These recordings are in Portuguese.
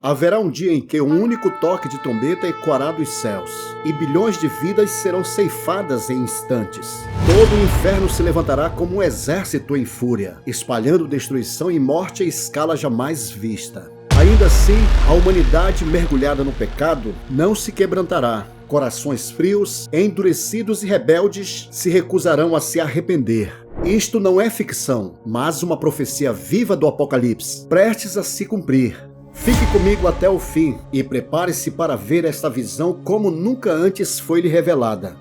Haverá um dia em que um único toque de trombeta ecoará dos céus, e bilhões de vidas serão ceifadas em instantes. Todo o inferno se levantará como um exército em fúria, espalhando destruição e morte a escala jamais vista. Ainda assim, a humanidade mergulhada no pecado não se quebrantará. Corações frios, endurecidos e rebeldes se recusarão a se arrepender. Isto não é ficção, mas uma profecia viva do Apocalipse, prestes a se cumprir. Fique comigo até o fim e prepare-se para ver esta visão como nunca antes foi-lhe revelada.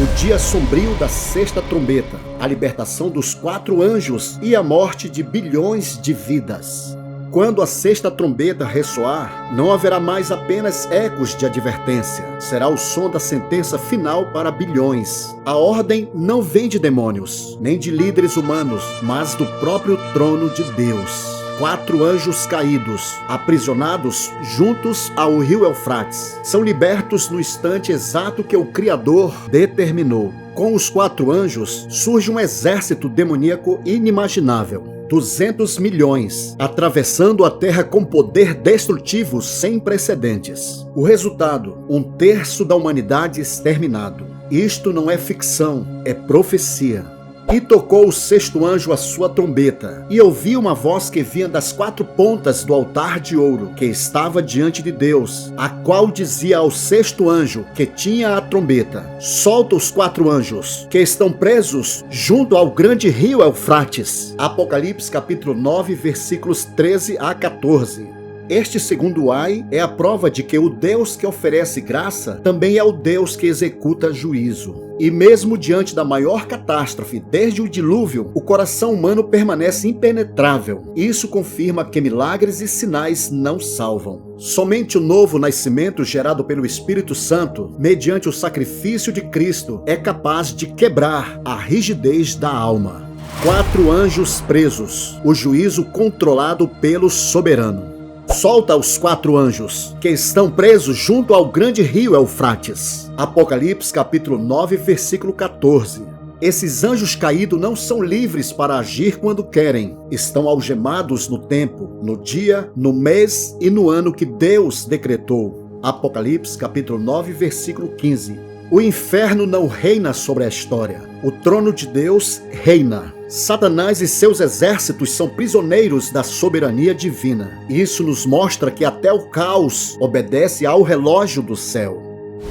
O dia sombrio da sexta trombeta, a libertação dos 4 anjos e a morte de bilhões de vidas. Quando a sexta trombeta ressoar, não haverá mais apenas ecos de advertência. Será o som da sentença final para bilhões. A ordem não vem de demônios, nem de líderes humanos, mas do próprio trono de Deus. 4 anjos caídos, aprisionados juntos ao rio Eufrates, são libertos no instante exato que o Criador determinou. Com os 4 anjos, surge um exército demoníaco inimaginável. 200 milhões, atravessando a terra com poder destrutivo sem precedentes. O resultado, 1/3 da humanidade exterminado. Isto não é ficção, é profecia. E tocou o 6º anjo a sua trombeta, e ouvi uma voz que vinha das 4 pontas do altar de ouro, que estava diante de Deus, a qual dizia ao 6º anjo, que tinha a trombeta: solta os 4 anjos, que estão presos junto ao grande rio Eufrates. Apocalipse capítulo 9, versículos 13 a 14. Este segundo ai é a prova de que o Deus que oferece graça também é o Deus que executa juízo. E mesmo diante da maior catástrofe desde o dilúvio, o coração humano permanece impenetrável. Isso confirma que milagres e sinais não salvam. Somente o novo nascimento gerado pelo Espírito Santo, mediante o sacrifício de Cristo, é capaz de quebrar a rigidez da alma. 4 anjos presos, o juízo controlado pelo soberano. Solta os 4 anjos, que estão presos junto ao grande rio Eufrates. Apocalipse capítulo 9, versículo 14. Esses anjos caídos não são livres para agir quando querem. Estão algemados no tempo, no dia, no mês e no ano que Deus decretou. Apocalipse capítulo 9, versículo 15. O inferno não reina sobre a história. O trono de Deus reina. Satanás e seus exércitos são prisioneiros da soberania divina. Isso nos mostra que até o caos obedece ao relógio do céu.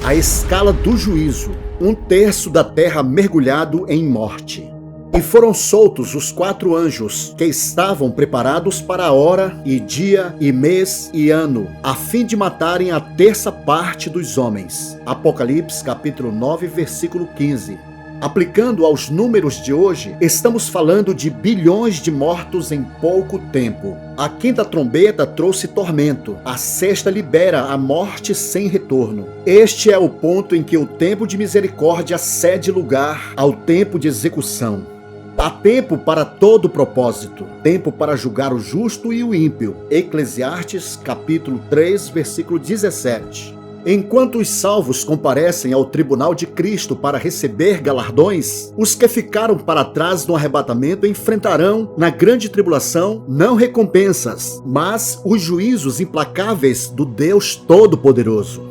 A escala do juízo, 1/3 da terra mergulhado em morte. E foram soltos os 4 anjos, que estavam preparados para a hora, e dia, e mês, e ano, a fim de matarem a 1/3 parte dos homens. Apocalipse capítulo 9, versículo 15. Aplicando aos números de hoje, estamos falando de bilhões de mortos em pouco tempo. A 5ª trombeta trouxe tormento, a 6ª libera a morte sem retorno. Este é o ponto em que o tempo de misericórdia cede lugar ao tempo de execução. Há tempo para todo propósito, tempo para julgar o justo e o ímpio. Eclesiastes capítulo 3, versículo 17. Enquanto os salvos comparecem ao tribunal de Cristo para receber galardões, os que ficaram para trás no arrebatamento enfrentarão, na grande tribulação, não recompensas, mas os juízos implacáveis do Deus Todo-Poderoso.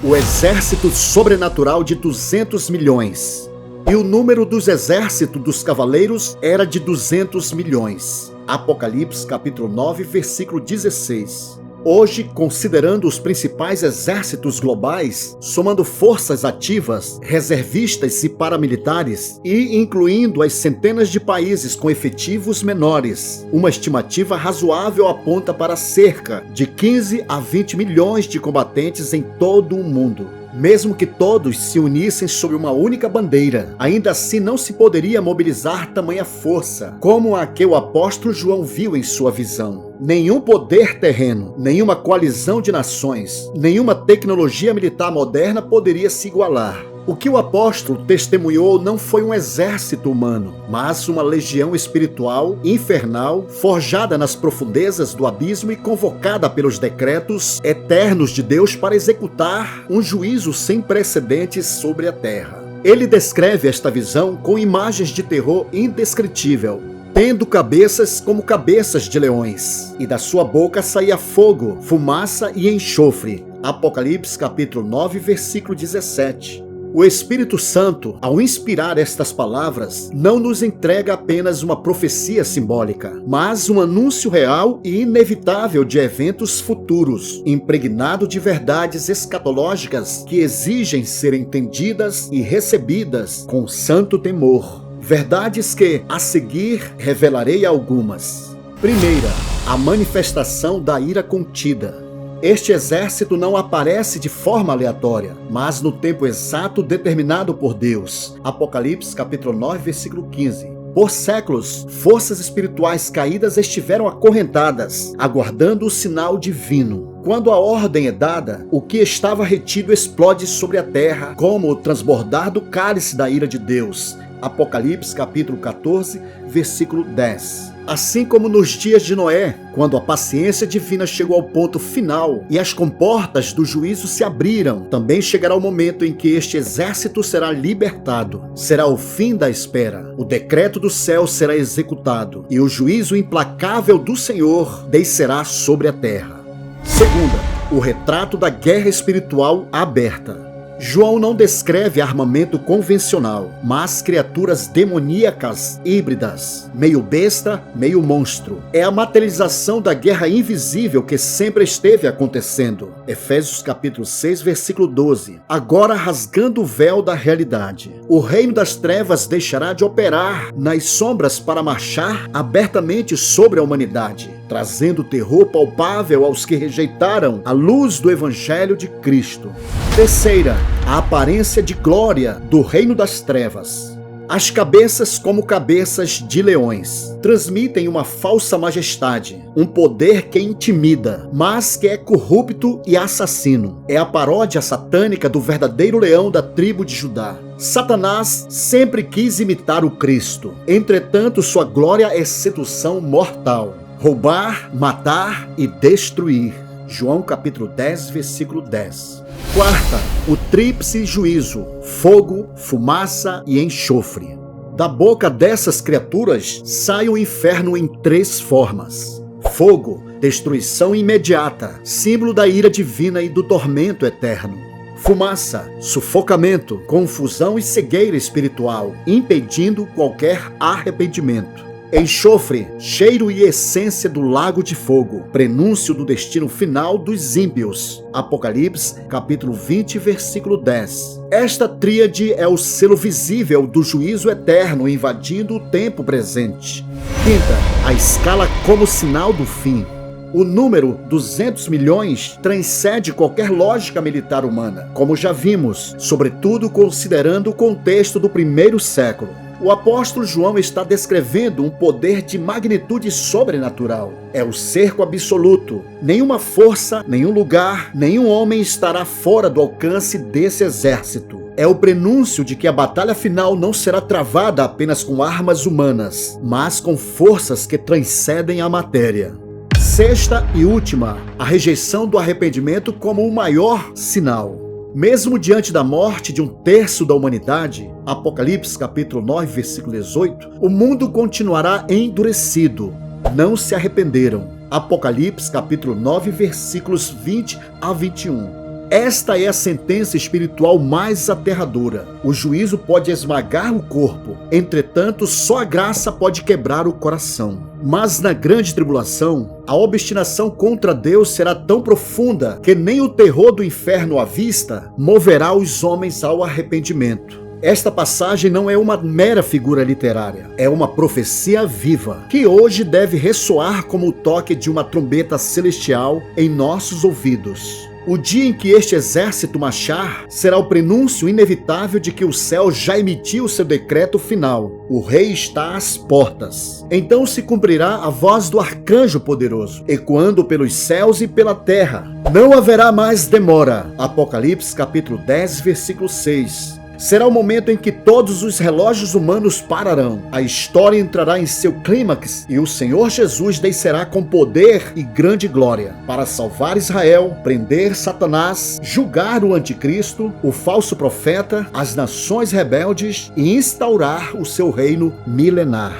O exército sobrenatural de 200 milhões. E o número dos exércitos dos cavaleiros era de 200 milhões. Apocalipse capítulo 9, versículo 16. Hoje, considerando os principais exércitos globais, somando forças ativas, reservistas e paramilitares, e incluindo as centenas de países com efetivos menores, uma estimativa razoável aponta para cerca de 15 a 20 milhões de combatentes em todo o mundo. Mesmo que todos se unissem sob uma única bandeira, ainda assim não se poderia mobilizar tamanha força, como a que o apóstolo João viu em sua visão. Nenhum poder terreno, nenhuma coalizão de nações, nenhuma tecnologia militar moderna poderia se igualar. O que o apóstolo testemunhou não foi um exército humano, mas uma legião espiritual, infernal, forjada nas profundezas do abismo e convocada pelos decretos eternos de Deus para executar um juízo sem precedentes sobre a terra. Ele descreve esta visão com imagens de terror indescritível. tendo cabeças como cabeças de leões, e da sua boca saía fogo, fumaça e enxofre. Apocalipse capítulo 9, versículo 17. O Espírito Santo, ao inspirar estas palavras, não nos entrega apenas uma profecia simbólica, mas um anúncio real e inevitável de eventos futuros, impregnado de verdades escatológicas que exigem ser entendidas e recebidas com santo temor. Verdades que, a seguir, revelarei algumas. Primeira, a manifestação da ira contida. Este exército não aparece de forma aleatória, mas no tempo exato determinado por Deus. Apocalipse capítulo 9, versículo 15. Por séculos, forças espirituais caídas estiveram acorrentadas, aguardando o sinal divino. Quando a ordem é dada, o que estava retido explode sobre a terra, como o transbordar do cálice da ira de Deus. Apocalipse capítulo 14, versículo 10. Assim como nos dias de Noé, quando a paciência divina chegou ao ponto final e as comportas do juízo se abriram, também chegará o momento em que este exército será libertado. Será o fim da espera. O decreto do céu será executado e o juízo implacável do Senhor descerá sobre a terra. Segunda, o retrato da guerra espiritual aberta. João não descreve armamento convencional, mas criaturas demoníacas híbridas, meio besta, meio monstro. É a materialização da guerra invisível que sempre esteve acontecendo. Efésios capítulo 6, versículo 12. Agora rasgando o véu da realidade. O reino das trevas deixará de operar nas sombras para marchar abertamente sobre a humanidade, trazendo terror palpável aos que rejeitaram a luz do Evangelho de Cristo. Terceira, a aparência de glória do reino das trevas. As cabeças como cabeças de leões transmitem uma falsa majestade, um poder que intimida, mas que é corrupto e assassino. É a paródia satânica do verdadeiro leão da tribo de Judá. Satanás sempre quis imitar o Cristo, entretanto sua glória é sedução mortal. Roubar, matar e destruir. João capítulo 10, versículo 10. Quarta, o tríplice juízo, fogo, fumaça e enxofre. Da boca dessas criaturas sai o inferno em três formas. Fogo, destruição imediata, símbolo da ira divina e do tormento eterno. Fumaça, sufocamento, confusão e cegueira espiritual, impedindo qualquer arrependimento. Enxofre, cheiro e essência do lago de fogo, prenúncio do destino final dos ímpios. Apocalipse, capítulo 20, versículo 10. Esta tríade é o selo visível do juízo eterno invadindo o tempo presente. Quinta, a escala como sinal do fim. O número 200 milhões transcende qualquer lógica militar humana, como já vimos, sobretudo considerando o contexto do primeiro século. O apóstolo João está descrevendo um poder de magnitude sobrenatural. É o cerco absoluto. Nenhuma força, nenhum lugar, nenhum homem estará fora do alcance desse exército. É o prenúncio de que a batalha final não será travada apenas com armas humanas, mas com forças que transcendem a matéria. Sexta e última, a rejeição do arrependimento como o maior sinal. Mesmo diante da morte de um terço da humanidade, Apocalipse capítulo 9, versículo 18, o mundo continuará endurecido. Não se arrependeram. Apocalipse capítulo 9, versículos 20 a 21. Esta é a sentença espiritual mais aterradora. O juízo pode esmagar o corpo, entretanto, só a graça pode quebrar o coração. Mas na grande tribulação, a obstinação contra Deus será tão profunda que nem o terror do inferno à vista moverá os homens ao arrependimento. Esta passagem não é uma mera figura literária, é uma profecia viva, que hoje deve ressoar como o toque de uma trombeta celestial em nossos ouvidos. O dia em que este exército marchar será o prenúncio inevitável de que o céu já emitiu seu decreto final. O rei está às portas. Então se cumprirá a voz do arcanjo poderoso, ecoando pelos céus e pela terra. Não haverá mais demora. Apocalipse capítulo 10, versículo 6. Será o momento em que todos os relógios humanos pararão. A história entrará em seu clímax e o Senhor Jesus descerá com poder e grande glória para salvar Israel, prender Satanás, julgar o anticristo, o falso profeta, as nações rebeldes e instaurar o seu reino milenar.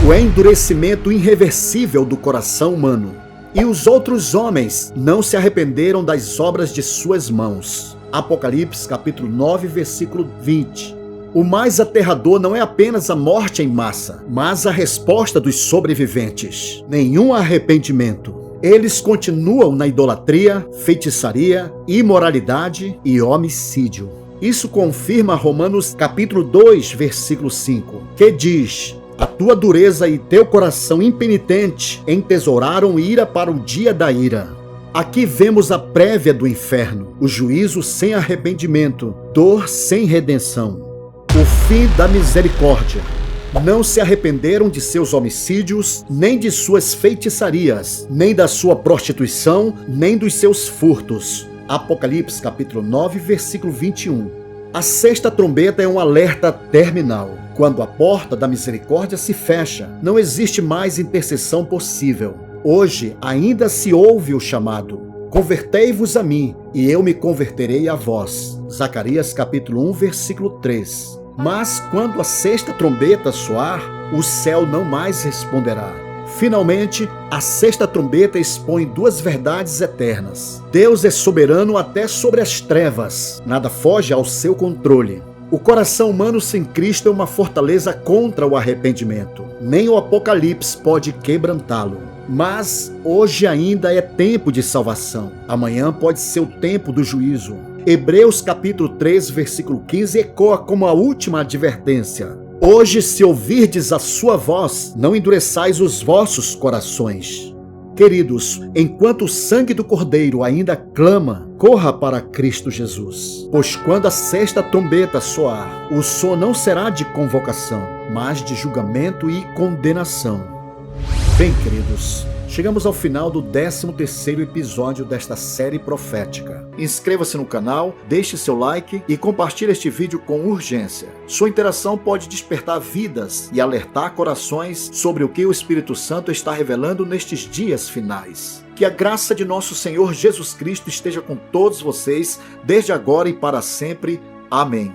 O o endurecimento irreversível do coração humano. E os outros homens não se arrependeram das obras de suas mãos. Apocalipse capítulo 9, versículo 20. O mais aterrador não é apenas a morte em massa, mas a resposta dos sobreviventes. Nenhum arrependimento. Eles continuam na idolatria, feitiçaria, imoralidade e homicídio. Isso confirma Romanos capítulo 2, versículo 5, que diz: a tua dureza e teu coração impenitente entesouraram ira para o dia da ira. Aqui vemos a prévia do inferno, o juízo sem arrependimento, dor sem redenção, o fim da misericórdia. Não se arrependeram de seus homicídios, nem de suas feitiçarias, nem da sua prostituição, nem dos seus furtos. Apocalipse capítulo 9, versículo 21. A sexta trombeta é um alerta terminal. Quando a porta da misericórdia se fecha, não existe mais intercessão possível. Hoje ainda se ouve o chamado: convertei-vos a mim, e eu me converterei a vós. Zacarias capítulo 1, versículo 3. Mas quando a sexta trombeta soar, o céu não mais responderá. Finalmente, a sexta trombeta expõe duas verdades eternas. Deus é soberano até sobre as trevas. Nada foge ao seu controle. O coração humano sem Cristo é uma fortaleza contra o arrependimento. Nem o Apocalipse pode quebrantá-lo. Mas hoje ainda é tempo de salvação. Amanhã pode ser o tempo do juízo. Hebreus capítulo 3, versículo 15 ecoa como a última advertência: hoje, se ouvirdes a sua voz, não endureçais os vossos corações. Queridos, enquanto o sangue do Cordeiro ainda clama, corra para Cristo Jesus. Pois quando a sexta trombeta soar, o som não será de convocação, mas de julgamento e condenação. Bem, queridos, chegamos ao final do 13º episódio desta série profética. Inscreva-se no canal, deixe seu like e compartilhe este vídeo com urgência. Sua interação pode despertar vidas e alertar corações sobre o que o Espírito Santo está revelando nestes dias finais. Que a graça de nosso Senhor Jesus Cristo esteja com todos vocês, desde agora e para sempre. Amém.